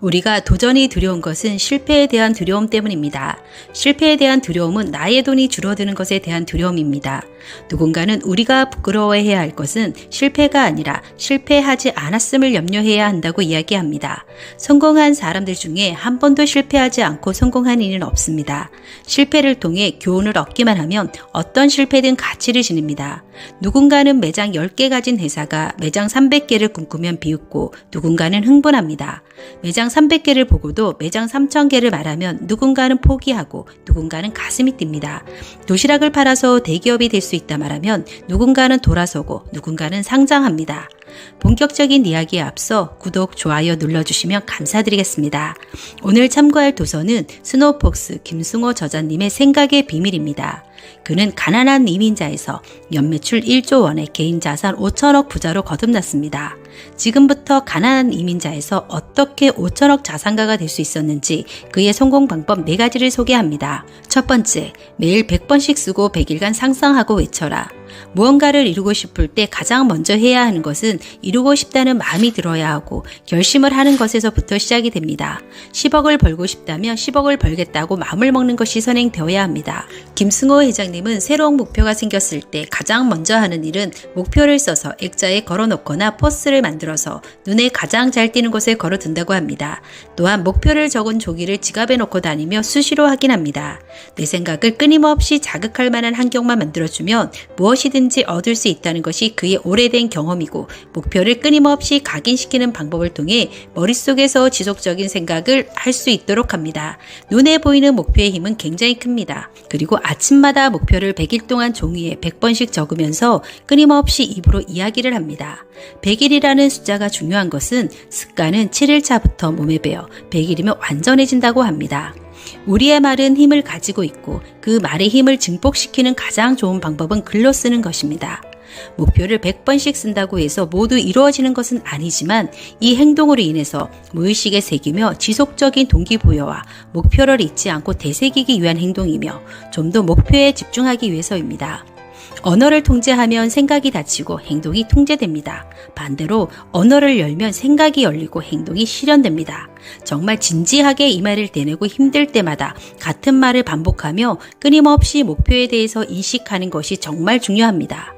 우리가 도전이 두려운 것은 실패에 대한 두려움 때문입니다. 실패에 대한 두려움은 나의 돈이 줄어드는 것에 대한 두려움입니다. 누군가는 우리가 부끄러워해야 할 것은 실패가 아니라 실패하지 않았음을 염려해야 한다고 이야기합니다. 성공한 사람들 중에 한 번도 실패하지 않고 성공한 이는 없습니다. 실패를 통해 교훈을 얻기만 하면 어떤 실패든 가치를 지닙니다. 누군가는 매장 10개 가진 회사가 매장 300개를 꿈꾸면 비웃고 누군가는 흥분합니다. 매장 300개를 보고도 매장 3000개를 말하면 누군가는 포기하고 누군가는 가슴이 뜁니다. 도시락을 팔아서 대기업이 될 수 있다 말하면 누군가는 돌아서고 누군가는 상장합니다. 본격적인 이야기에 앞서 구독, 좋아요 눌러주시면 감사드리겠습니다. 오늘 참고할 도서는 스노우폭스 김승호 저자님의 생각의 비밀입니다. 그는 가난한 이민자에서 연매출 1조 원의 개인 자산 5천억 부자로 거듭났습니다. 지금부터 가난한 이민자에서 어떻게 5천억 자산가가 될 수 있었는지 그의 성공 방법 4가지를 소개합니다. 첫 번째, 매일 100번씩 쓰고 100일간 상상하고 외쳐라. 무언가를 이루고 싶을 때 가장 먼저 해야 하는 것은 이루고 싶다는 마음이 들어야 하고 결심을 하는 것에서부터 시작이 됩니다. 10억을 벌고 싶다면 10억을 벌겠다고 마음을 먹는 것이 선행되어야 합니다. 김승호 회장님은 새로운 목표가 생겼을 때 가장 먼저 하는 일은 목표를 써서 액자에 걸어놓거나 포스를 만들어서 눈에 가장 잘 띄는 곳에 걸어둔다고 합니다. 또한 목표를 적은 종이를 지갑에 넣고 다니며 수시로 확인합니다. 내 생각을 끊임없이 자극할 만한 환경만 만들어주면 무엇이든지 얻을 수 있다는 것이 그의 오래된 경험이고 목표를 끊임없이 각인시키는 방법을 통해 머릿속에서 지속적인 생각을 할 수 있도록 합니다. 눈에 보이는 목표의 힘은 굉장히 큽니다. 그리고 아침마다 목표를 100일 동안 종이에 100번씩 적으면서 끊임없이 입으로 이야기를 합니다. 100일이라는 숫자가 중요한 것은 습관은 7일차부터 몸에 배어 100일이면 완전해진다고 합니다. 우리의 말은 힘을 가지고 있고 그 말의 힘을 증폭시키는 가장 좋은 방법은 글로 쓰는 것입니다. 목표를 100번씩 쓴다고 해서 모두 이루어지는 것은 아니지만 이 행동으로 인해서 무의식에 새기며 지속적인 동기부여와 목표를 잊지 않고 되새기기 위한 행동이며 좀 더 목표에 집중하기 위해서입니다. 언어를 통제하면 생각이 닫히고 행동이 통제됩니다. 반대로 언어를 열면 생각이 열리고 행동이 실현됩니다. 정말 진지하게 이 말을 되뇌고 힘들 때마다 같은 말을 반복하며 끊임없이 목표에 대해서 인식하는 것이 정말 중요합니다.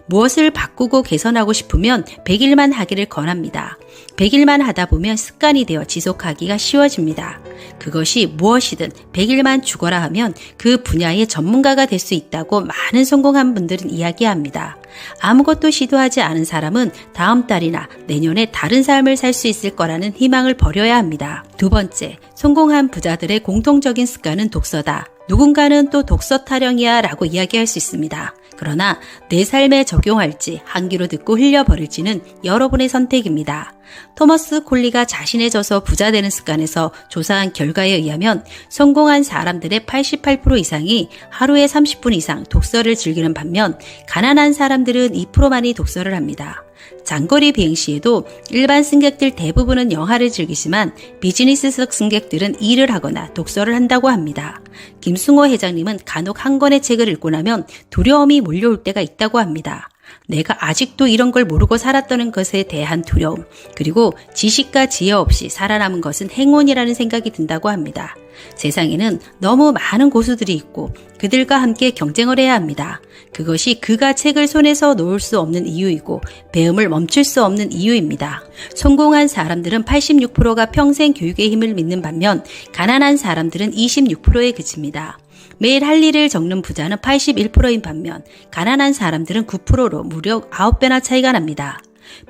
무엇을 바꾸고 개선하고 싶으면 100일만 하기를 권합니다. 100일만 하다 보면 습관이 되어 지속하기가 쉬워집니다. 그것이 무엇이든 100일만 죽어라 하면 그 분야의 전문가가 될 수 있다고 많은 성공한 분들은 이야기합니다. 아무것도 시도하지 않은 사람은 다음 달이나 내년에 다른 삶을 살 수 있을 거라는 희망을 버려야 합니다. 두 번째, 성공한 부자들의 공통적인 습관은 독서다. 누군가는 또 독서 타령이야 라고 이야기할 수 있습니다. 그러나 내 삶에 적용할지 한 귀로 듣고 흘려버릴지는 여러분의 선택입니다. 토머스 콜리가 자신의 저서 부자 되는 습관에서 조사한 결과에 의하면 성공한 사람들의 88% 이상이 하루에 30분 이상 독서를 즐기는 반면 가난한 사람들은 2%만이 독서를 합니다. 장거리 비행 시에도 일반 승객들 대부분은 영화를 즐기지만 비즈니스석 승객들은 일을 하거나 독서를 한다고 합니다. 김승호 회장님은 간혹 한 권의 책을 읽고 나면 두려움이 몰려올 때가 있다고 합니다. 내가 아직도 이런 걸 모르고 살았다는 것에 대한 두려움, 그리고 지식과 지혜 없이 살아남은 것은 행운이라는 생각이 든다고 합니다. 세상에는 너무 많은 고수들이 있고 그들과 함께 경쟁을 해야 합니다. 그것이 그가 책을 손에서 놓을 수 없는 이유이고 배움을 멈출 수 없는 이유입니다. 성공한 사람들은 86%가 평생 교육의 힘을 믿는 반면 가난한 사람들은 26%에 그칩니다. 매일 할 일을 적는 부자는 81%인 반면 가난한 사람들은 9%로 무려 9배나 차이가 납니다.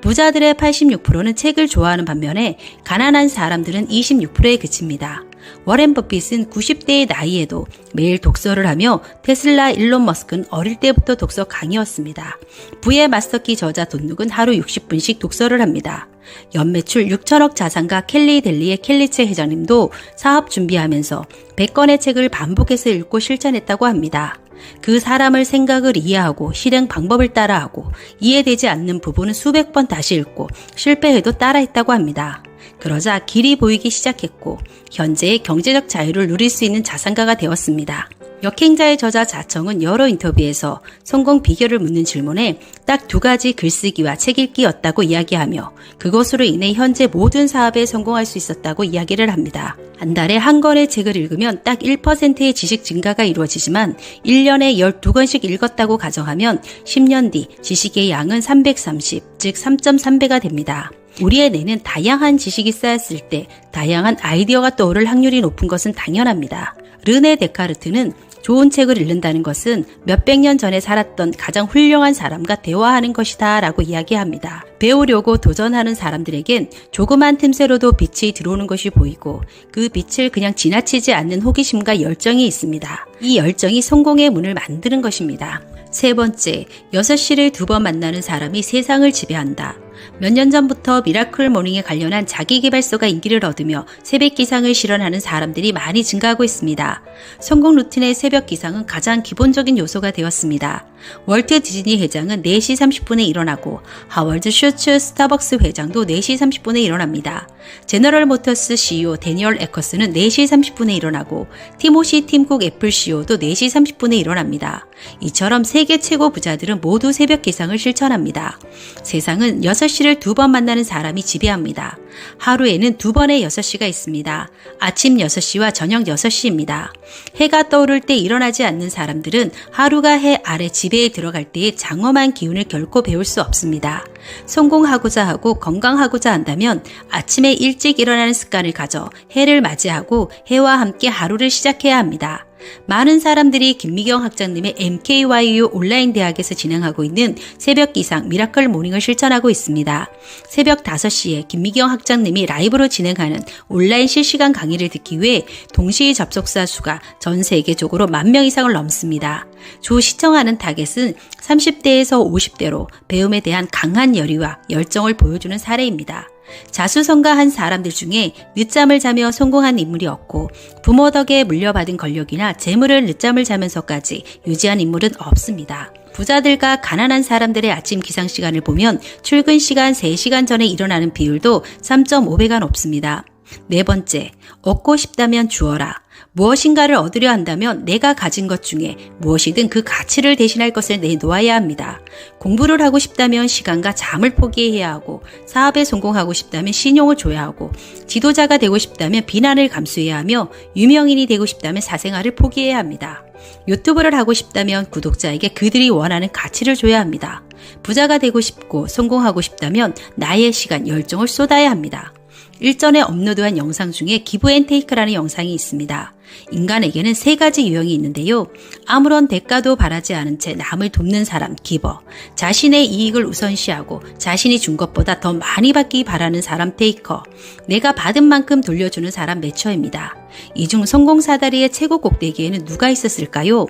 부자들의 86%는 책을 좋아하는 반면에 가난한 사람들은 26%에 그칩니다. 워렌 버핏은 90대의 나이에도 매일 독서를 하며 테슬라 일론 머스크는 어릴 때부터 독서 강이었습니다. 부의 마스터키 저자 돈룩은 하루 60분씩 독서를 합니다. 연매출 6천억 자산가 켈리 델리의 켈리체 회장님도 사업 준비하면서 100권의 책을 반복해서 읽고 실천했다고 합니다. 그 사람을 생각을 이해하고 실행 방법을 따라하고 이해되지 않는 부분은 수백 번 다시 읽고 실패해도 따라했다고 합니다. 그러자 길이 보이기 시작했고 현재의 경제적 자유를 누릴 수 있는 자산가가 되었습니다. 역행자의 저자 자청은 여러 인터뷰에서 성공 비결을 묻는 질문에 딱 두 가지 글쓰기와 책 읽기였다고 이야기하며 그것으로 인해 현재 모든 사업에 성공할 수 있었다고 이야기를 합니다. 한 달에 한 권의 책을 읽으면 딱 1%의 지식 증가가 이루어지지만 1년에 12권씩 읽었다고 가정하면 10년 뒤 지식의 양은 330, 즉 3.3배가 됩니다. 우리의 뇌는 다양한 지식이 쌓였을 때 다양한 아이디어가 떠오를 확률이 높은 것은 당연합니다. 르네 데카르트는 좋은 책을 읽는다는 것은 몇백 년 전에 살았던 가장 훌륭한 사람과 대화하는 것이다 라고 이야기합니다. 배우려고 도전하는 사람들에겐 조그만 틈새로도 빛이 들어오는 것이 보이고 그 빛을 그냥 지나치지 않는 호기심과 열정이 있습니다. 이 열정이 성공의 문을 만드는 것입니다. 세 번째, 6시를 2번 만나는 사람이 세상을 지배한다. 몇 년 전부터 미라클 모닝에 관련한 자기계발서가 인기를 얻으며 새벽 기상을 실현하는 사람들이 많이 증가하고 있습니다. 성공 루틴의 새벽 기상은 가장 기본적인 요소가 되었습니다. 월트 디즈니 회장은 4시 30분에 일어나고 하워드 슈츠 스타벅스 회장도 4시 30분에 일어납니다. 제너럴 모터스 CEO 데니얼 에커스는 4시 30분에 일어나고 티모시 팀쿡 애플 CEO도 4시 30분에 일어납니다. 이처럼 세계 최고 부자들은 모두 새벽 기상을 실천합니다. 세상은 6시를 2번 만나는 사람이 지배합니다. 하루에는 2번의 6시가 있습니다. 아침 6시와 저녁 6시입니다. 해가 떠오를 때 일어나지 않는 사람들은 하루가 해 아래 지배에 들어갈 때의 장엄한 기운을 결코 배울 수 없습니다. 성공하고자 하고 건강하고자 한다면 아침에 일찍 일어나는 습관을 가져 해를 맞이하고 해와 함께 하루를 시작해야 합니다. 많은 사람들이 김미경 학장님의 MKYU 온라인 대학에서 진행하고 있는 새벽 기상 미라클 모닝을 실천하고 있습니다. 새벽 5시에 김미경 학장님이 라이브로 진행하는 온라인 실시간 강의를 듣기 위해 동시 접속자 수가 전 세계적으로 10,000명 이상을 넘습니다. 주 시청하는 타겟은 30대에서 50대로 배움에 대한 강한 열의와 열정을 보여주는 사례입니다. 자수성가한 사람들 중에 늦잠을 자며 성공한 인물이 없고 부모 덕에 물려받은 권력이나 재물을 늦잠을 자면서까지 유지한 인물은 없습니다. 부자들과 가난한 사람들의 아침 기상 시간을 보면 출근 시간 3시간 전에 일어나는 비율도 3.5배가 높습니다. 네 번째, 얻고 싶다면 주어라. 무엇인가를 얻으려 한다면 내가 가진 것 중에 무엇이든 그 가치를 대신할 것을 내놓아야 합니다. 공부를 하고 싶다면 시간과 잠을 포기해야 하고, 사업에 성공하고 싶다면 신용을 줘야 하고, 지도자가 되고 싶다면 비난을 감수해야 하며, 유명인이 되고 싶다면 사생활을 포기해야 합니다. 유튜브를 하고 싶다면 구독자에게 그들이 원하는 가치를 줘야 합니다. 부자가 되고 싶고 성공하고 싶다면 나의 시간, 열정을 쏟아야 합니다. 일전에 업로드한 영상 중에 기브 앤 테이크라는 영상이 있습니다. 인간에게는 3가지 유형이 있는데요. 아무런 대가도 바라지 않은 채 남을 돕는 사람, 기버. 자신의 이익을 우선시하고 자신이 준 것보다 더 많이 받기 바라는 사람, 테이커. 내가 받은 만큼 돌려주는 사람, 매처입니다. 이 중 성공 사다리의 최고 꼭대기에는 누가 있었을까요?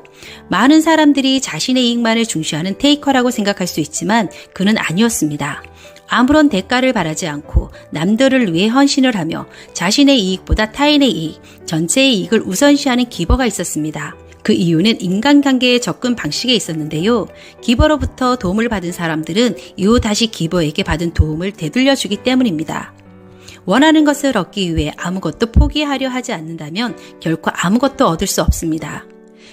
많은 사람들이 자신의 이익만을 중시하는 테이커라고 생각할 수 있지만 그는 아니었습니다. 아무런 대가를 바라지 않고 남들을 위해 헌신을 하며 자신의 이익보다 타인의 이익, 전체의 이익을 우선시하는 기버가 있었습니다. 그 이유는 인간관계의 접근 방식에 있었는데요. 기버로부터 도움을 받은 사람들은 이후 다시 기버에게 받은 도움을 되돌려주기 때문입니다. 원하는 것을 얻기 위해 아무것도 포기하려 하지 않는다면 결코 아무것도 얻을 수 없습니다.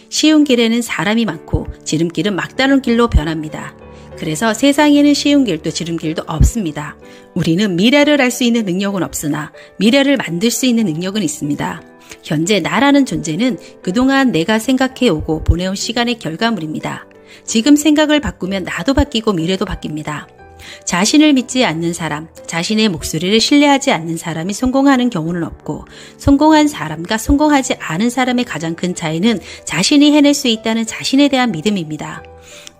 쉬운 길에는 사람이 많고 지름길은 막다른 길로 변합니다. 그래서 세상에는 쉬운 길도 지름길도 없습니다. 우리는 미래를 알 수 있는 능력은 없으나 미래를 만들 수 있는 능력은 있습니다. 현재 나라는 존재는 그동안 내가 생각해오고 보내온 시간의 결과물입니다. 지금 생각을 바꾸면 나도 바뀌고 미래도 바뀝니다. 자신을 믿지 않는 사람, 자신의 목소리를 신뢰하지 않는 사람이 성공하는 경우는 없고, 성공한 사람과 성공하지 않은 사람의 가장 큰 차이는 자신이 해낼 수 있다는 자신에 대한 믿음입니다.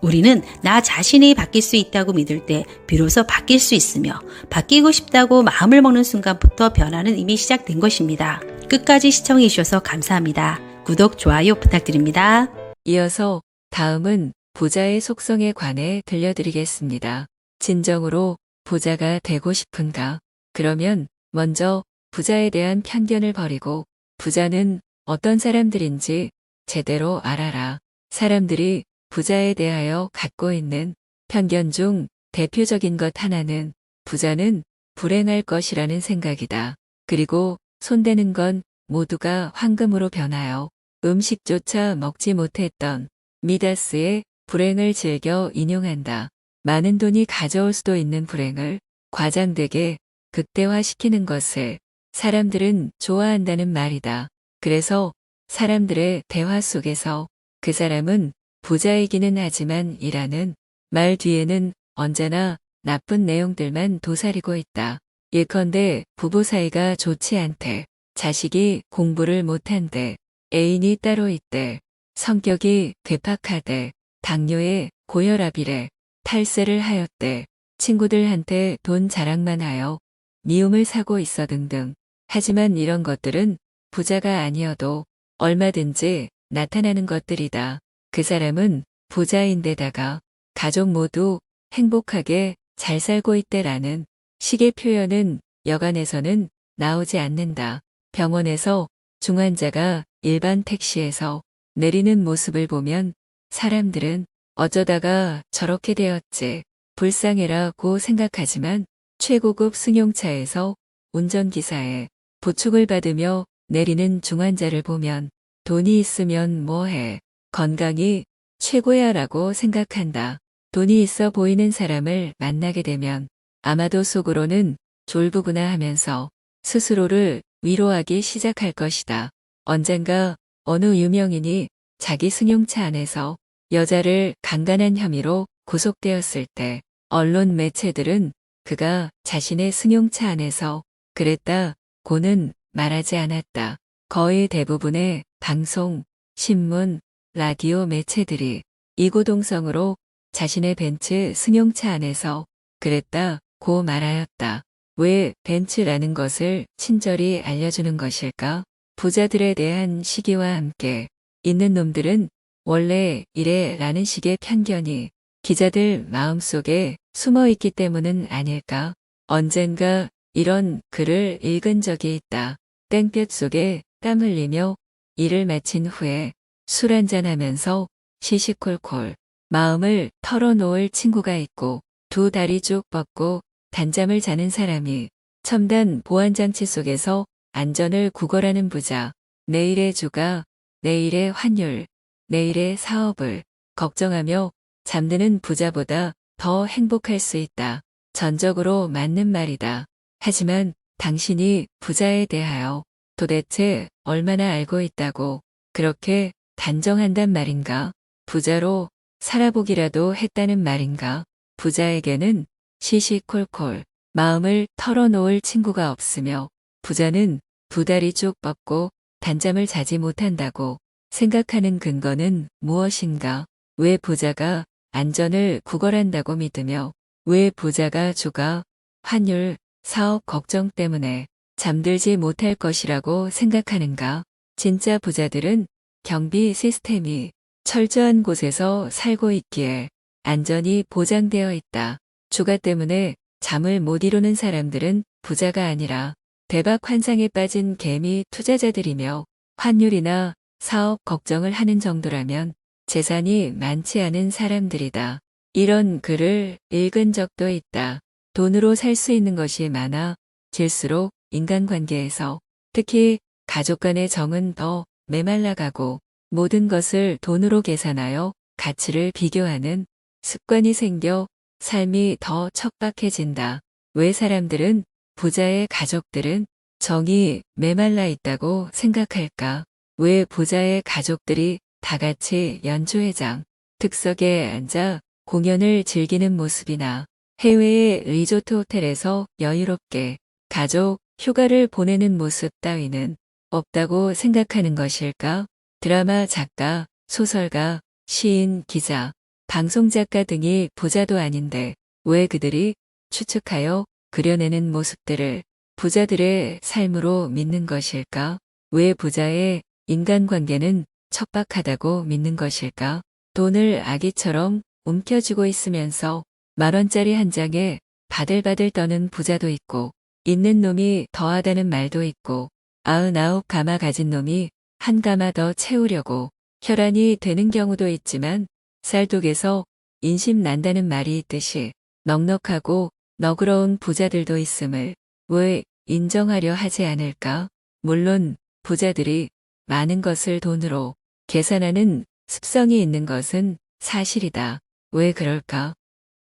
우리는 나 자신이 바뀔 수 있다고 믿을 때 비로소 바뀔 수 있으며, 바뀌고 싶다고 마음을 먹는 순간부터 변화는 이미 시작된 것입니다. 끝까지 시청해 주셔서 감사합니다. 구독, 좋아요 부탁드립니다. 이어서 다음은 부자의 속성에 관해 들려드리겠습니다. 진정으로 부자가 되고 싶은가? 그러면 먼저 부자에 대한 편견을 버리고 부자는 어떤 사람들인지 제대로 알아라. 사람들이 부자에 대하여 갖고 있는 편견 중 대표적인 것 하나는 부자는 불행할 것이라는 생각이다. 그리고 손대는 건 모두가 황금으로 변하여 음식조차 먹지 못했던 미다스의 불행을 즐겨 인용한다. 많은 돈이 가져올 수도 있는 불행을 과장되게 극대화시키는 것을 사람들은 좋아한다는 말이다. 그래서 사람들의 대화 속에서 그 사람은 부자이기는 하지만 이라는 말 뒤에는 언제나 나쁜 내용들만 도사리고 있다. 예컨대 부부 사이가 좋지 않대. 자식이 공부를 못한대. 애인이 따로 있대. 성격이 괴팍하대. 당뇨에 고혈압이래. 탈세를 하였대. 친구들한테 돈 자랑만 하여 미움을 사고 있어 등등. 하지만 이런 것들은 부자가 아니어도 얼마든지 나타나는 것들이다. 그 사람은 부자인데다가 가족 모두 행복하게 잘 살고 있대라는 식의 표현은 여간에서는 나오지 않는다. 병원에서 중환자가 일반 택시에서 내리는 모습을 보면 사람들은 어쩌다가 저렇게 되었지 불쌍해라고 생각하지만 최고급 승용차에서 운전기사의 보축을 받으며 내리는 중환자를 보면 돈이 있으면 뭐해. 건강이 최고야 라고 생각한다. 돈이 있어 보이는 사람을 만나게 되면 아마도 속으로는 졸부구나 하면서 스스로를 위로하기 시작할 것이다. 언젠가 어느 유명인이 자기 승용차 안에서 여자를 강간한 혐의로 구속되었을 때 언론 매체들은 그가 자신의 승용차 안에서 그랬다고는 말하지 않았다. 거의 대부분의 방송, 신문, 라디오 매체들이 이구동성으로 자신의 벤츠 승용차 안에서 그랬다고 말하였다. 왜 벤츠라는 것을 친절히 알려주는 것일까? 부자들에 대한 시기와 함께 있는 놈들은 원래 이래 라는 식의 편견이 기자들 마음속에 숨어 있기 때문은 아닐까? 언젠가 이런 글을 읽은 적이 있다. 땡볕 속에 땀 흘리며 일을 마친 후에 술 한잔하면서 시시콜콜 마음을 털어놓을 친구가 있고 두 다리 쭉 뻗고 단잠을 자는 사람이 첨단 보안장치 속에서 안전을 구걸하는 부자. 내일의 주가, 내일의 환율, 내일의 사업을 걱정하며 잠드는 부자보다 더 행복할 수 있다. 전적으로 맞는 말이다. 하지만 당신이 부자에 대하여 도대체 얼마나 알고 있다고 그렇게 단정한단 말인가? 부자로 살아보기라도 했다는 말인가? 부자에게는 시시콜콜 마음을 털어놓을 친구가 없으며 부자는 두 다리 쭉 뻗고 단잠을 자지 못한다고 생각하는 근거는 무엇인가? 왜 부자가 안전을 구걸한다고 믿으며 왜 부자가 주가, 환율, 사업 걱정 때문에 잠들지 못할 것이라고 생각하는가? 진짜 부자들은 경비 시스템이 철저한 곳에서 살고 있기에 안전이 보장되어 있다. 주가 때문에 잠을 못 이루는 사람들은 부자가 아니라 대박 환상에 빠진 개미 투자자들이며 환율이나 사업 걱정을 하는 정도라면 재산이 많지 않은 사람들이다. 이런 글을 읽은 적도 있다. 돈으로 살 수 있는 것이 많아질수록 인간관계에서 특히 가족 간의 정은 더 메말라가고 모든 것을 돈으로 계산하여 가치를 비교하는 습관이 생겨 삶이 더 척박해진다. 왜 사람들은 부자의 가족들은 정이 메말라 있다고 생각할까? 왜 부자의 가족들이 다 같이 연주회장, 특석에 앉아 공연을 즐기는 모습이나 해외의 리조트 호텔에서 여유롭게 가족 휴가를 보내는 모습 따위는 없다고 생각하는 것일까? 드라마 작가, 소설가, 시인, 기자, 방송작가 등이 부자도 아닌데 왜 그들이 추측하여 그려내는 모습들을 부자들의 삶으로 믿는 것일까? 왜 부자의 인간관계는 척박하다고 믿는 것일까? 돈을 아기처럼 움켜쥐고 있으면서 10,000원짜리 한 장에 바들바들 떠는 부자도 있고 있는 놈이 더하다는 말도 있고 99가마 가진 놈이 한 가마 더 채우려고 혈안이 되는 경우도 있지만 쌀독에서 인심 난다는 말이 있듯이 넉넉하고 너그러운 부자들도 있음을 왜 인정하려 하지 않을까? 물론 부자들이 많은 것을 돈으로 계산하는 습성이 있는 것은 사실이다. 왜 그럴까?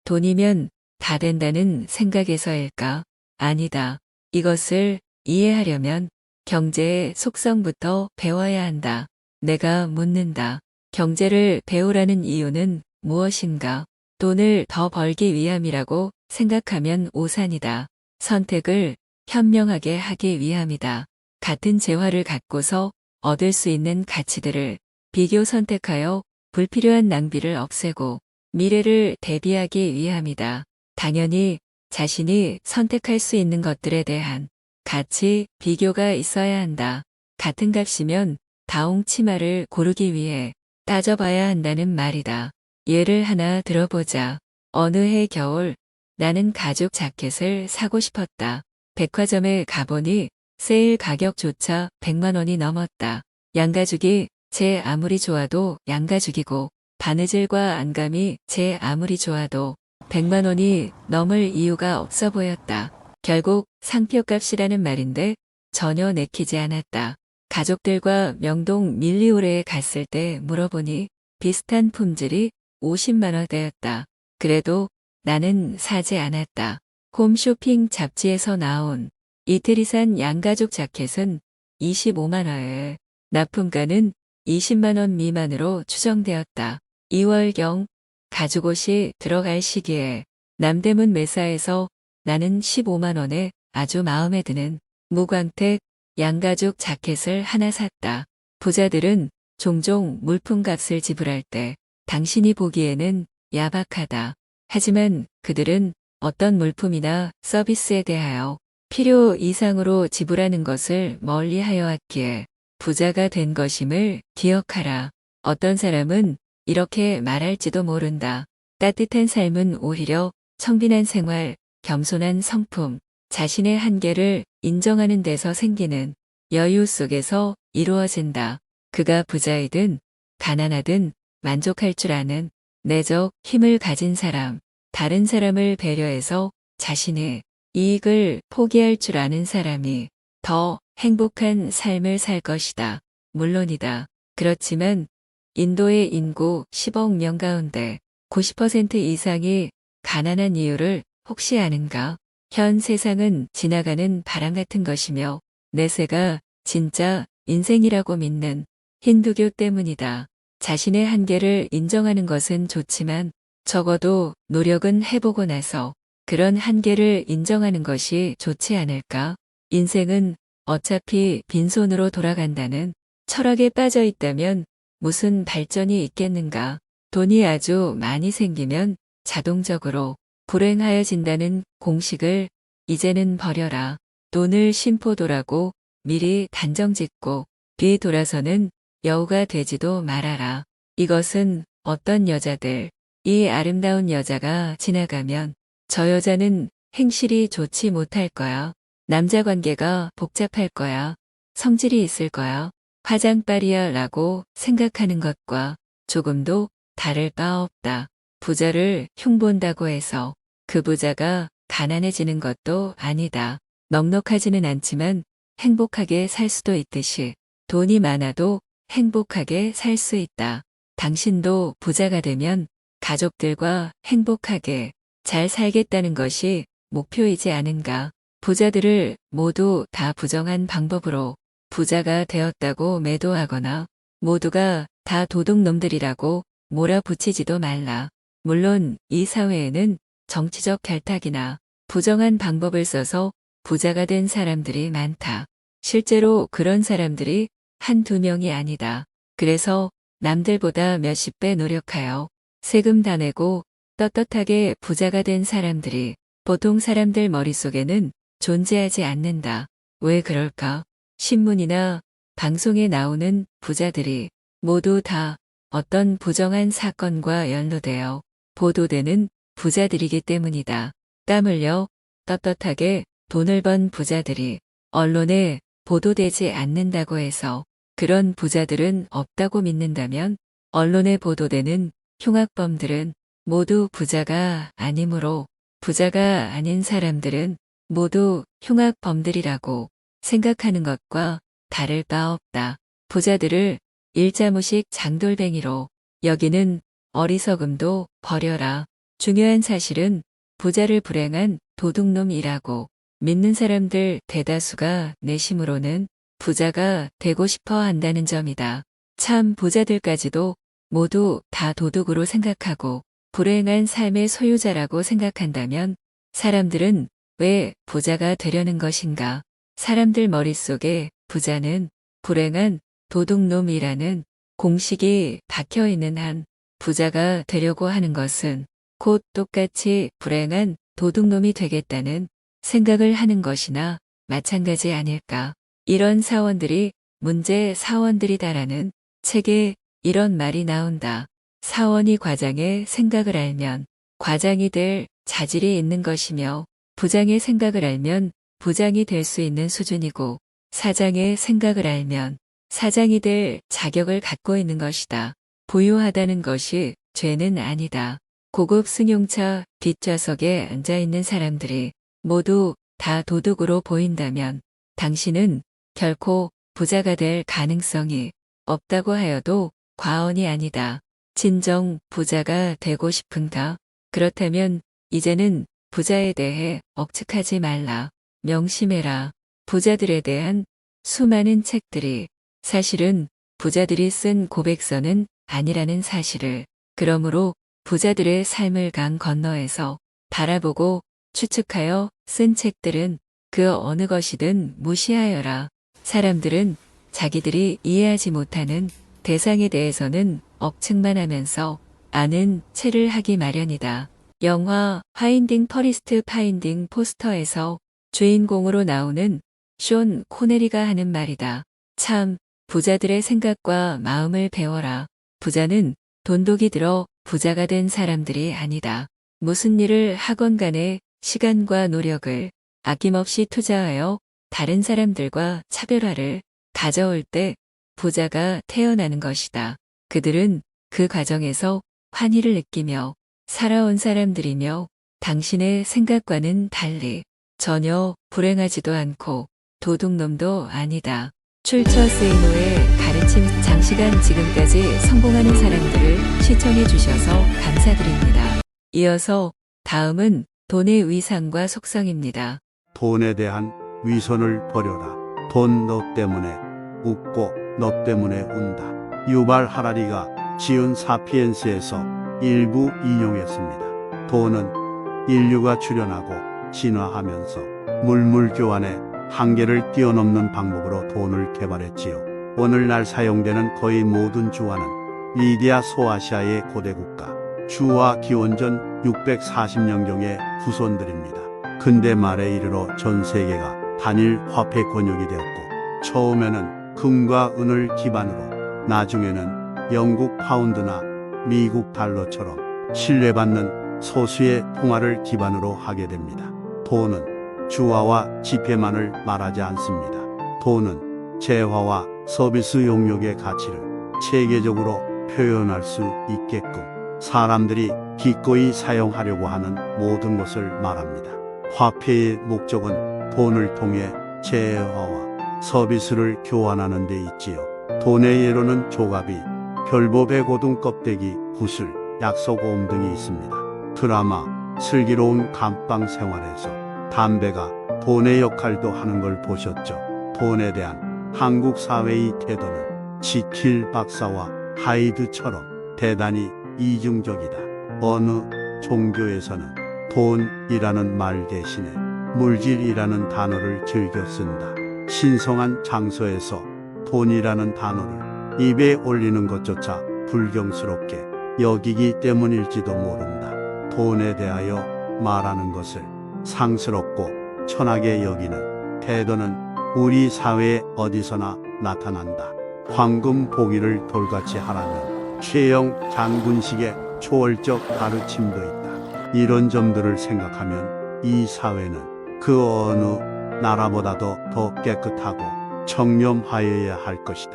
돈이면 다 된다는 생각에서일까? 아니다. 이것을 이해하려면 경제의 속성부터 배워야 한다. 내가 묻는다. 경제를 배우라는 이유는 무엇인가? 돈을 더 벌기 위함이라고 생각하면 오산이다. 선택을 현명하게 하기 위함이다. 같은 재화를 갖고서 얻을 수 있는 가치들을 비교 선택하여 불필요한 낭비를 없애고 미래를 대비하기 위함이다. 당연히 자신이 선택할 수 있는 것들에 대한 가치 비교가 있어야 한다. 같은 값이면 다홍 치마를 고르기 위해 따져봐야 한다는 말이다. 예를 하나 들어보자. 어느 해 겨울 나는 가죽 자켓을 사고 싶었다. 백화점에 가보니 세일 가격조차 100만 원이 넘었다. 양가죽이 제 아무리 좋아도 양가죽이고 바느질과 안감이 제 아무리 좋아도 100만 원이 넘을 이유가 없어 보였다. 결국 상표값이라는 말인데 전혀 내키지 않았다. 가족들과 명동 밀리오레에 갔을 때 물어보니 비슷한 품질이 50만 원대였다. 그래도 나는 사지 않았다. 홈쇼핑 잡지에서 나온 이태리산 양가죽 자켓은 25만 원에 납품가는 20만 원 미만으로 추정되었다. 2월경 가죽옷이 들어갈 시기에 남대문 매사에서 나는 15만 원에 아주 마음에 드는 무광택 양가죽 자켓을 하나 샀다. 부자들은 종종 물품값을 지불할 때 당신이 보기에는 야박하다. 하지만 그들은 어떤 물품이나 서비스에 대하여 필요 이상으로 지불하는 것을 멀리하여 왔기에 부자가 된 것임을 기억하라. 어떤 사람은 이렇게 말할지도 모른다. 따뜻한 삶은 오히려 청빈한 생활, 겸손한 성품, 자신의 한계를 인정하는 데서 생기는 여유 속에서 이루어진다. 그가 부자이든 가난하든 만족할 줄 아는 내적 힘을 가진 사람, 다른 사람을 배려해서 자신의 이익을 포기할 줄 아는 사람이 더 행복한 삶을 살 것이다. 물론이다. 그렇지만 인도의 인구 10억 명 가운데 90% 이상이 가난한 이유를 혹시 아는가? 현 세상은 지나가는 바람 같은 것이며 내세가 진짜 인생이라고 믿는 힌두교 때문이다. 자신의 한계를 인정하는 것은 좋지만 적어도 노력은 해보고 나서 그런 한계를 인정하는 것이 좋지 않을까? 인생은 어차피 빈손으로 돌아간다는 철학에 빠져 있다면 무슨 발전이 있겠는가? 돈이 아주 많이 생기면 자동적으로 불행하여진다는 공식을 이제는 버려라. 돈을 심포도라고 미리 단정짓고 뒤돌아서는 여우가 되지도 말아라. 이것은 어떤 여자들, 이 아름다운 여자가 지나가면 저 여자는 행실이 좋지 못할 거야. 남자 관계가 복잡할 거야. 성질이 있을 거야. 화장빨이야 라고 생각하는 것과 조금도 다를 바 없다. 부자를 흉본다고 해서 그 부자가 가난해지는 것도 아니다. 넉넉하지는 않지만 행복하게 살 수도 있듯이 돈이 많아도 행복하게 살 수 있다. 당신도 부자가 되면 가족들과 행복하게 잘 살겠다는 것이 목표이지 않은가. 부자들을 모두 다 부정한 방법으로 부자가 되었다고 매도하거나 모두가 다 도둑놈들이라고 몰아붙이지도 말라. 물론 이 사회에는 정치적 결탁이나 부정한 방법을 써서 부자가 된 사람들이 많다. 실제로 그런 사람들이 한두 명이 아니다. 그래서 남들보다 몇십 배 노력하여 세금 다 내고 떳떳하게 부자가 된 사람들이 보통 사람들 머릿속에는 존재하지 않는다. 왜 그럴까? 신문이나 방송에 나오는 부자들이 모두 다 어떤 부정한 사건과 연루되어 보도되는 부자들이기 때문이다. 땀 흘려 떳떳하게 돈을 번 부자들이 언론에 보도되지 않는다고 해서 그런 부자들은 없다고 믿는다면 언론에 보도되는 흉악범들은 모두 부자가 아니므로 부자가 아닌 사람들은 모두 흉악범들이라고 생각하는 것과 다를 바 없다. 부자들을 일자무식 장돌뱅이로 여기는 어리석음도 버려라. 중요한 사실은 부자를 불행한 도둑놈이라고 믿는 사람들 대다수가 내심으로는 부자가 되고 싶어 한다는 점이다. 참 부자들까지도 모두 다 도둑으로 생각하고 불행한 삶의 소유자라고 생각한다면 사람들은 왜 부자가 되려는 것인가? 사람들 머릿속에 부자는 불행한 도둑놈이라는 공식이 박혀 있는 한 부자가 되려고 하는 것은 곧 똑같이 불행한 도둑놈이 되겠다는 생각을 하는 것이나 마찬가지 아닐까. 이런 사원들이 문제 사원들이다라는 책에 이런 말이 나온다. 사원이 과장의 생각을 알면 과장이 될 자질이 있는 것이며 부장의 생각을 알면 부장이 될 수 있는 수준이고 사장의 생각을 알면 사장이 될 자격을 갖고 있는 것이다. 부유하다는 것이 죄는 아니다. 고급 승용차 뒷좌석에 앉아있는 사람들이 모두 다 도둑으로 보인다면 당신은 결코 부자가 될 가능성이 없다고 하여도 과언이 아니다. 진정 부자가 되고 싶은가? 그렇다면 이제는 부자에 대해 억측하지 말라. 명심해라. 부자들에 대한 수많은 책들이 사실은 부자들이 쓴 고백서는 아니라는 사실을, 그러므로 부자들의 삶을 강 건너에서 바라보고 추측하여 쓴 책들은 그 어느 것이든 무시하여라. 사람들은 자기들이 이해하지 못하는 대상에 대해서는 억측만 하면서 아는 체를 하기 마련이다. 영화 파인딩 퍼리스트 파인딩 포스터에서 주인공으로 나오는 쇼 코네리가 하는 말이다. 참, 부자들의 생각과 마음을 배워라. 부자는 돈독이 들어 부자가 된 사람들이 아니다. 무슨 일을 하건 간에 시간과 노력을 아낌없이 투자하여 다른 사람들과 차별화를 가져올 때 부자가 태어나는 것이다. 그들은 그 과정에서 환희를 느끼며 살아온 사람들이며 당신의 생각과는 달리 전혀 불행하지도 않고 도둑놈도 아니다. 출처 세이노의 가르침 장시간 지금까지 성공하는 사람들을 시청해 주셔서 감사드립니다. 이어서 다음은 돈의 위상과 속성입니다. 돈에 대한 위선을 버려라. 돈 너 때문에 웃고 너 때문에 운다. 유발 하라리가 지은 사피엔스에서 일부 인용했습니다. 돈은 인류가 출현하고 진화하면서 물물 교환의 한계를 뛰어넘는 방법으로 돈을 개발했지요. 오늘날 사용되는 거의 모든 주화는 리디아 소아시아의 고대 국가 주화 기원전 640년경의 후손들입니다. 근대 말에 이르러 전 세계가 단일 화폐 권역이 되었고 처음에는 금과 은을 기반으로 나중에는 영국 파운드나 미국 달러처럼 신뢰받는 소수의 통화를 기반으로 하게 됩니다. 돈은 주화와 지폐만을 말하지 않습니다. 돈은 재화와 서비스 용역의 가치를 체계적으로 표현할 수 있게끔 사람들이 기꺼이 사용하려고 하는 모든 것을 말합니다. 화폐의 목적은 돈을 통해 재화와 서비스를 교환하는 데 있지요. 돈의 예로는 조갑이, 별법의 고등 껍데기, 구슬, 약소고음 등이 있습니다. 드라마 슬기로운 감방 생활에서 담배가 돈의 역할도 하는 걸 보셨죠. 돈에 대한 한국 사회의 태도는 지킬 박사와 하이드처럼 대단히 이중적이다. 어느 종교에서는 돈이라는 말 대신에 물질이라는 단어를 즐겨 쓴다. 신성한 장소에서 돈이라는 단어를 입에 올리는 것조차 불경스럽게 여기기 때문일지도 모른다. 돈에 대하여 말하는 것을 상스럽고 천하게 여기는 태도는 우리 사회에 어디서나 나타난다. 황금 보기를 돌같이 하라는 최영 장군식의 초월적 가르침도 있다. 이런 점들을 생각하면 이 사회는 그 어느 나라보다도 더 깨끗하고 청렴하여야 할 것이다.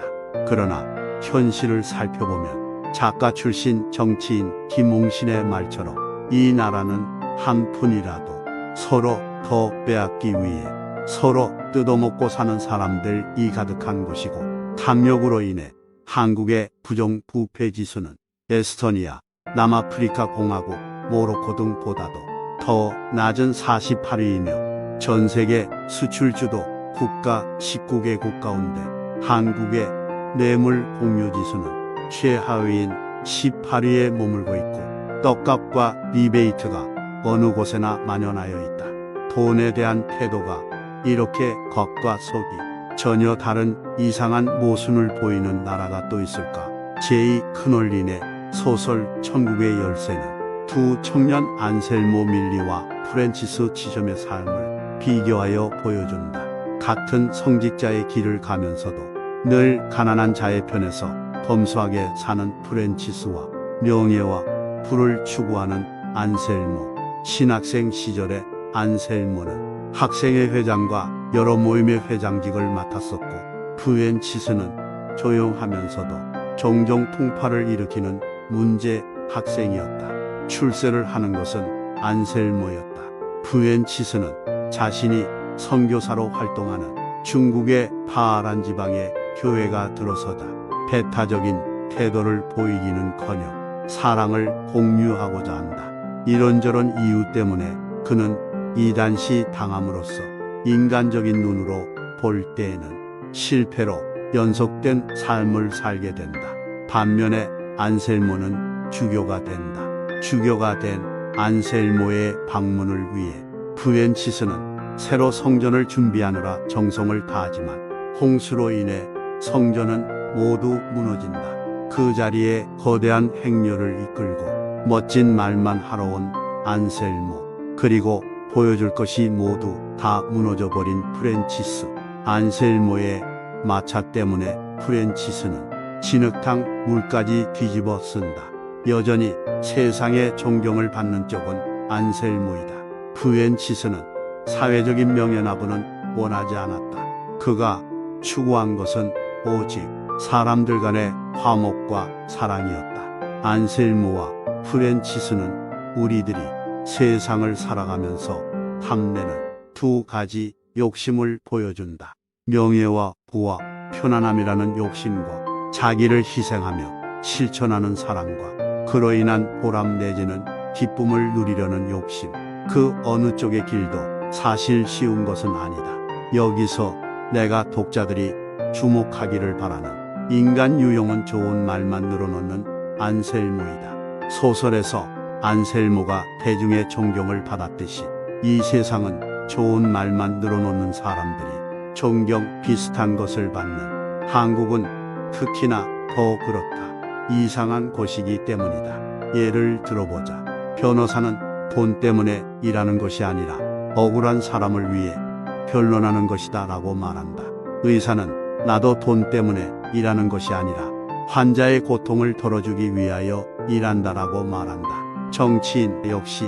그러나 현실을 살펴보면 작가 출신 정치인 김웅신의 말처럼 이 나라는 한 푼이라도 서로 더 빼앗기 위해 서로 뜯어먹고 사는 사람들이 가득한 곳이고 탐욕으로 인해 한국의 부정 부패 지수는 에스토니아, 남아프리카 공화국, 모로코 등보다도 더 낮은 48위이며 전 세계 수출 주도 국가 19개국 가운데 한국의 뇌물 공유 지수는 최하위인 18위에 머물고 있고 떡값과 리베이트가 어느 곳에나 만연하여 있다. 돈에 대한 태도가 이렇게 겉과 속이 전혀 다른 이상한 모순을 보이는 나라가 또 있을까? 제2 큰올린의 소설 천국의 열쇠는 두 청년 안셀모 밀리와 프랜치스 치점의 삶을 비교하여 보여준다. 같은 성직자의 길을 가면서도 늘 가난한 자의 편에서 검소하게 사는 프랜치스와 명예와 부를 추구하는 안셀모. 신학생 시절에 안셀모는 학생회 회장과 여러 모임의 회장직을 맡았었고 프랜치스는 조용하면서도 종종 풍파를 일으키는 문제 학생이었다. 출세를 하는 것은 안셀모였다. 프랜치스는 자신이 선교사로 활동하는 중국의 파란 지방의 교회가 들어서자 배타적인 태도를 보이기는커녕 사랑을 공유하고자 한다. 이런저런 이유 때문에 그는 이단시 당함으로써 인간적인 눈으로 볼 때에는 실패로 연속된 삶을 살게 된다. 반면에 안셀모는 주교가 된다. 주교가 된 안셀모의 방문을 위해 프랜치스는 새로 성전을 준비하느라 정성을 다하지만 홍수로 인해 성전은 모두 무너진다. 그 자리에 거대한 행렬을 이끌고 멋진 말만 하러 온 안셀모, 그리고 보여줄 것이 모두 다 무너져버린 프랜치스. 안셀모의 마차 때문에 프랜치스는 진흙탕 물까지 뒤집어 쓴다. 여전히 세상의 존경을 받는 쪽은 안셀모이다. 프랜치스는 사회적인 명예나부는 원하지 않았다. 그가 추구한 것은 오직 사람들 간의 화목과 사랑이었다. 안셀모와 프랜치스는 우리들이 세상을 살아가면서 탐내는 두 가지 욕심을 보여준다. 명예와 부와 편안함이라는 욕심과 자기를 희생하며 실천하는 사랑과 그로 인한 보람 내지는 기쁨을 누리려는 욕심. 그 어느 쪽의 길도 사실 쉬운 것은 아니다. 여기서 내가 독자들이 주목하기를 바라는 인간 유용은 좋은 말만 늘어놓는 안셀모이다. 소설에서 안셀모가 대중의 존경을 받았듯이 이 세상은 좋은 말만 늘어놓는 사람들이 존경 비슷한 것을 받는 한국은 특히나 더 그렇다. 이상한 곳이기 때문이다. 예를 들어보자. 변호사는 돈 때문에 일하는 것이 아니라 억울한 사람을 위해 변론하는 것이다 라고 말한다. 의사는 나도 돈 때문에 일하는 것이 아니라 환자의 고통을 덜어주기 위하여 일한다라고 말한다. 정치인 역시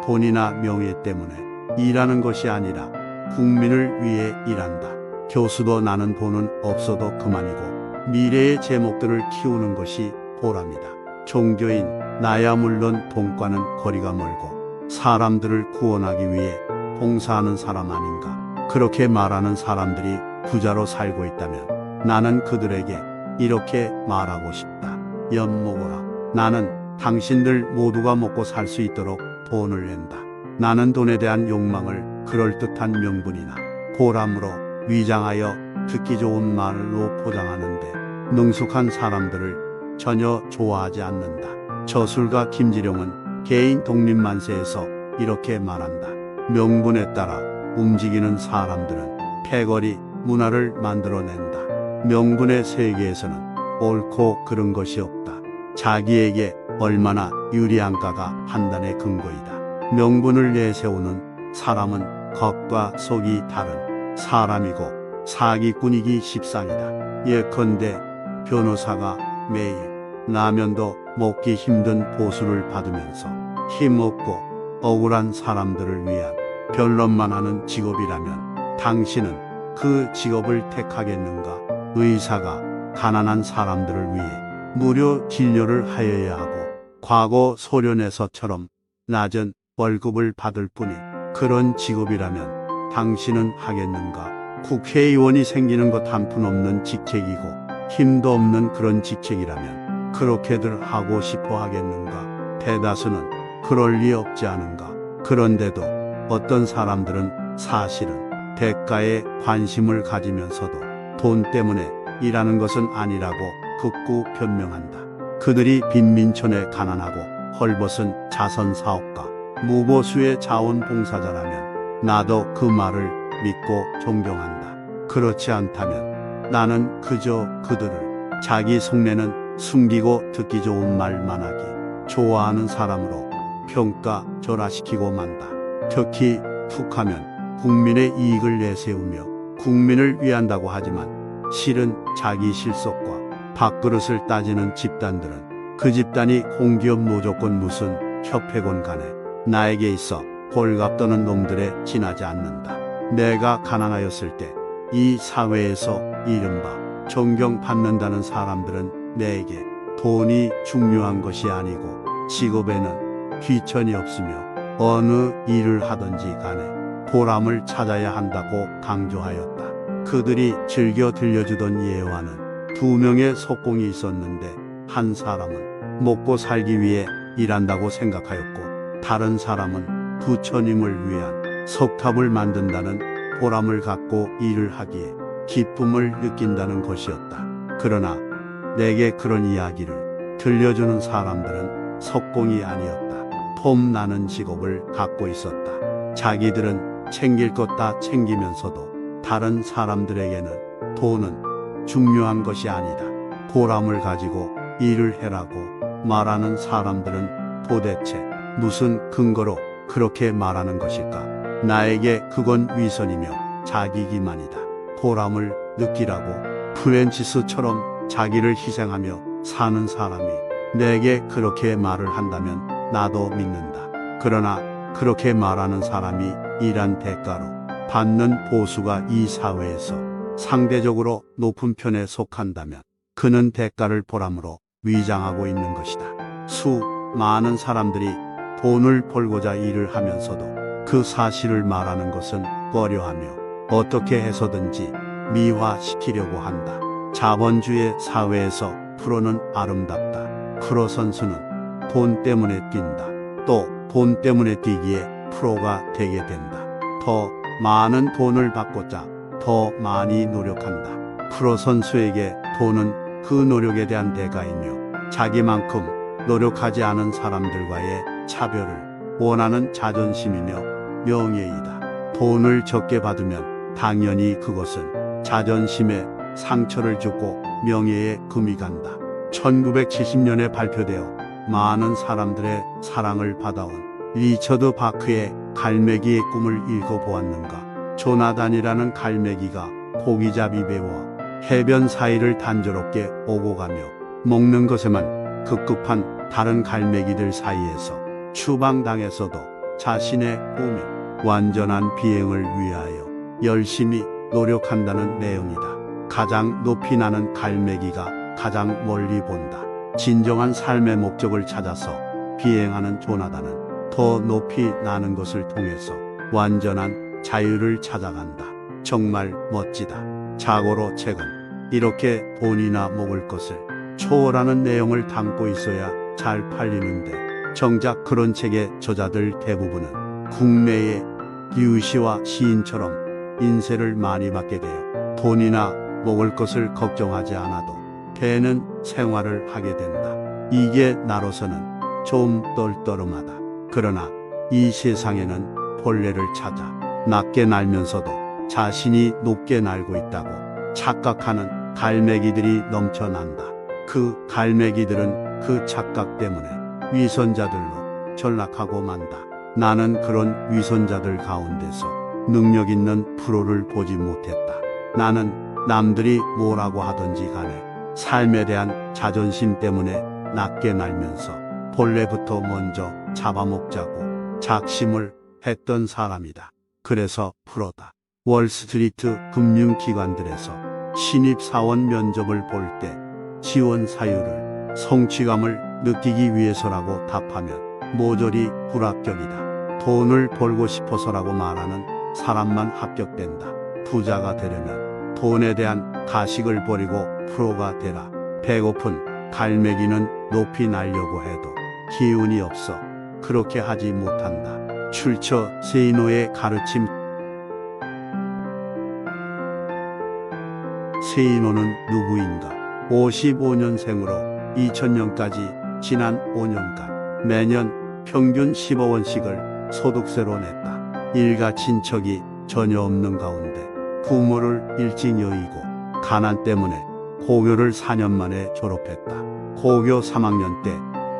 돈이나 명예 때문에 일하는 것이 아니라 국민을 위해 일한다. 교수도 나는 돈은 없어도 그만이고 미래의 제목들을 키우는 것이 보람이다. 종교인 나야 물론 돈과는 거리가 멀고 사람들을 구원하기 위해 봉사하는 사람 아닌가. 그렇게 말하는 사람들이 부자로 살고 있다면 나는 그들에게 이렇게 말하고 싶다. 엿먹어라. 나는 당신들 모두가 먹고 살 수 있도록 돈을 낸다. 나는 돈에 대한 욕망을 그럴듯한 명분이나 보람으로 위장하여 듣기 좋은 말로 포장하는데 능숙한 사람들을 전혀 좋아하지 않는다. 저술가 김지룡은 개인 독립만세에서 이렇게 말한다. 명분에 따라 움직이는 사람들은 패거리 문화를 만들어낸다. 명분의 세계에서는 옳고 그른 것이 없다. 자기에게 얼마나 유리한가가 판단의 근거이다. 명분을 내세우는 사람은 겉과 속이 다른 사람이고 사기꾼이기 십상이다. 예컨대 변호사가 매일 라면도 먹기 힘든 보수를 받으면서 힘없고 억울한 사람들을 위한 변론만 하는 직업이라면 당신은 그 직업을 택하겠는가? 의사가 가난한 사람들을 위해 무료 진료를 하여야 하고 과거 소련에서처럼 낮은 월급을 받을 뿐인 그런 직업이라면 당신은 하겠는가? 국회의원이 생기는 것 한 푼 없는 직책이고 힘도 없는 그런 직책이라면 그렇게들 하고 싶어 하겠는가? 대다수는 그럴 리 없지 않은가? 그런데도 어떤 사람들은 사실은 대가에 관심을 가지면서도 돈 때문에 일하는 것은 아니라고 극구 변명한다. 그들이 빈민촌에 가난하고 헐벗은 자선사업가, 무보수의 자원봉사자라면 나도 그 말을 믿고 존경한다. 그렇지 않다면 나는 그저 그들을 자기 속내는 숨기고 듣기 좋은 말만 하기 좋아하는 사람으로 평가절하시키고 만다. 특히 툭하면 국민의 이익을 내세우며 국민을 위한다고 하지만 실은 자기 실속과 밥그릇을 따지는 집단들은 그 집단이 공기업 노조건 무슨 협회건 간에 나에게 있어 홀갑 떠는 놈들에 지나지 않는다. 내가 가난하였을 때 이 사회에서 이른바 존경받는다는 사람들은 내게 돈이 중요한 것이 아니고 직업에는 귀천이 없으며 어느 일을 하든지 간에 보람을 찾아야 한다고 강조하였다. 그들이 즐겨 들려주던 예화는 두 명의 속공이 있었는데 한 사람은 먹고 살기 위해 일한다고 생각하였고 다른 사람은 부처님을 위한 석탑을 만든다는 보람을 갖고 일을 하기에 기쁨을 느낀다는 것이었다. 그러나 내게 그런 이야기를 들려주는 사람들은 석공이 아니었다. 폼나는 직업을 갖고 있었다. 자기들은 챙길 것 다 챙기면서도 다른 사람들에게는 돈은 중요한 것이 아니다. 보람을 가지고 일을 해라고 말하는 사람들은 도대체 무슨 근거로 그렇게 말하는 것일까? 나에게 그건 위선이며 자기기만이다. 보람을 느끼라고 프랜치스처럼 자기를 희생하며 사는 사람이 내게 그렇게 말을 한다면 나도 믿는다. 그러나 그렇게 말하는 사람이 일한 대가로 받는 보수가 이 사회에서 상대적으로 높은 편에 속한다면 그는 대가를 보람으로 위장하고 있는 것이다. 수많은 사람들이 돈을 벌고자 일을 하면서도 그 사실을 말하는 것은 꺼려하며 어떻게 해서든지 미화시키려고 한다. 자본주의 사회에서 프로는 아름답다. 프로 선수는 돈 때문에 뛴다. 또 돈 때문에 뛰기에 프로가 되게 된다. 더 많은 돈을 받고자 더 많이 노력한다. 프로 선수에게 돈은 그 노력에 대한 대가이며 자기만큼 노력하지 않은 사람들과의 차별을 원하는 자존심이며 명예이다. 돈을 적게 받으면 당연히 그것은 자존심에 상처를 주고 명예에 금이 간다. 1970년에 발표되어 많은 사람들의 사랑을 받아온 리처드 바크의 갈매기의 꿈을 읽어보았는가? 조나단이라는 갈매기가 고기잡이 배와 해변 사이를 단조롭게 오고 가며 먹는 것에만 급급한 다른 갈매기들 사이에서 추방당해서도 자신의 꿈인 완전한 비행을 위하여 열심히 노력한다는 내용이다. 가장 높이 나는 갈매기가 가장 멀리 본다. 진정한 삶의 목적을 찾아서 비행하는 조나단은 더 높이 나는 것을 통해서 완전한 자유를 찾아간다. 정말 멋지다. 자고로 책은 이렇게 돈이나 먹을 것을 초월하는 내용을 담고 있어야 잘 팔리는데 정작 그런 책의 저자들 대부분은 국내의 류시와 시인처럼 인세를 많이 받게 되어 돈이나 먹을 것을 걱정하지 않아도 되는 생활을 하게 된다. 이게 나로서는 좀 떨떠름하다. 그러나 이 세상에는 본래를 찾아 낮게 날면서도 자신이 높게 날고 있다고 착각하는 갈매기들이 넘쳐난다. 그 갈매기들은 그 착각 때문에 위선자들로 전락하고 만다. 나는 그런 위선자들 가운데서 능력 있는 프로를 보지 못했다. 나는 남들이 뭐라고 하든지 간에 삶에 대한 자존심 때문에 낮게 날면서 본래부터 먼저 잡아먹자고 작심을 했던 사람이다. 그래서 프로다. 월스트리트 금융기관들에서 신입사원 면접을 볼 때 지원 사유를 성취감을 느끼기 위해서라고 답하면 모조리 불합격이다. 돈을 벌고 싶어서라고 말하는 사람만 합격된다. 부자가 되려면 돈에 대한 가식을 버리고 프로가 되라. 배고픈 갈매기는 높이 날려고 해도 기운이 없어 그렇게 하지 못한다. 출처 세이노의 가르침. 세이노는 누구인가? 55년생으로 2000년까지 지난 5년간 매년 평균 15원씩을 소득세로 냈다. 일가 친척이 전혀 없는 가운데 부모를 일찍 여의고 가난 때문에 고교를 4년 만에 졸업했다. 고교 3학년 때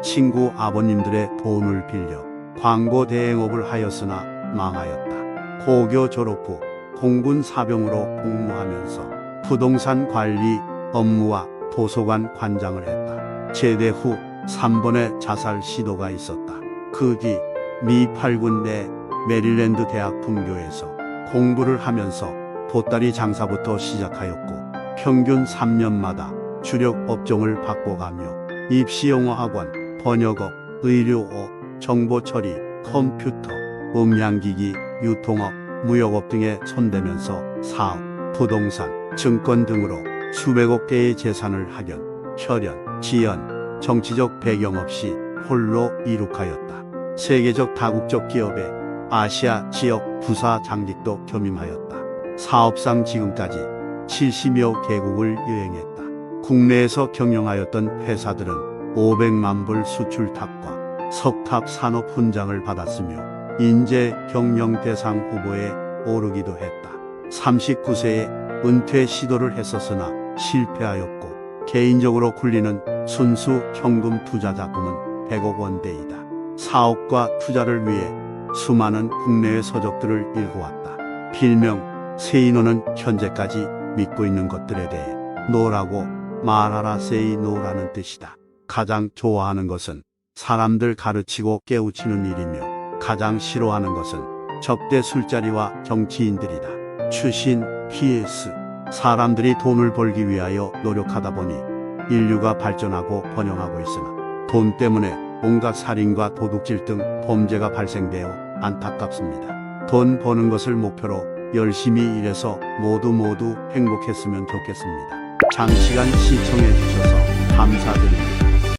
친구 아버님들의 돈을 빌려 광고 대행업을 하였으나 망하였다. 고교 졸업 후 공군 사병으로 복무하면서 부동산 관리 업무와 도서관 관장을 했다. 제대 후 3번의 자살 시도가 있었다. 그 뒤 미 8군 내 메릴랜드 대학 분교에서 공부를 하면서 보따리 장사부터 시작하였고 평균 3년마다 주력 업종을 바꿔가며 입시영어학원, 번역업, 의료업, 정보처리, 컴퓨터, 음향기기, 유통업, 무역업 등에 손대면서 사업, 부동산, 증권 등으로 수백억 개의 재산을 학연, 혈연, 지연, 정치적 배경 없이 홀로 이룩하였다. 세계적 다국적 기업의 아시아 지역 부사 장직도 겸임하였다. 사업상 지금까지 70여 개국을 여행했다. 국내에서 경영하였던 회사들은 500만 불 수출 탑과 석탑 산업 훈장을 받았으며 인재 경영 대상 후보에 오르기도 했다. 39세에 은퇴 시도를 했었으나 실패하였고 개인적으로 굴리는 순수 현금 투자 자금은 100억 원대이다. 사업과 투자를 위해 수많은 국내외 서적들을 읽어왔다. 필명 세이노는 현재까지 믿고 있는 것들에 대해 노라고 말하라 세이노라는 뜻이다. 가장 좋아하는 것은 사람들 가르치고 깨우치는 일이며 가장 싫어하는 것은 접대 술자리와 정치인들이다. 추신 PS 사람들이 돈을 벌기 위하여 노력하다 보니 인류가 발전하고 번영하고 있으나 돈 때문에 온갖 살인과 도둑질 등 범죄가 발생되어 안타깝습니다. 돈 버는 것을 목표로 열심히 일해서 모두 행복했으면 좋겠습니다. 장시간 시청해 주셔서 감사드립니다.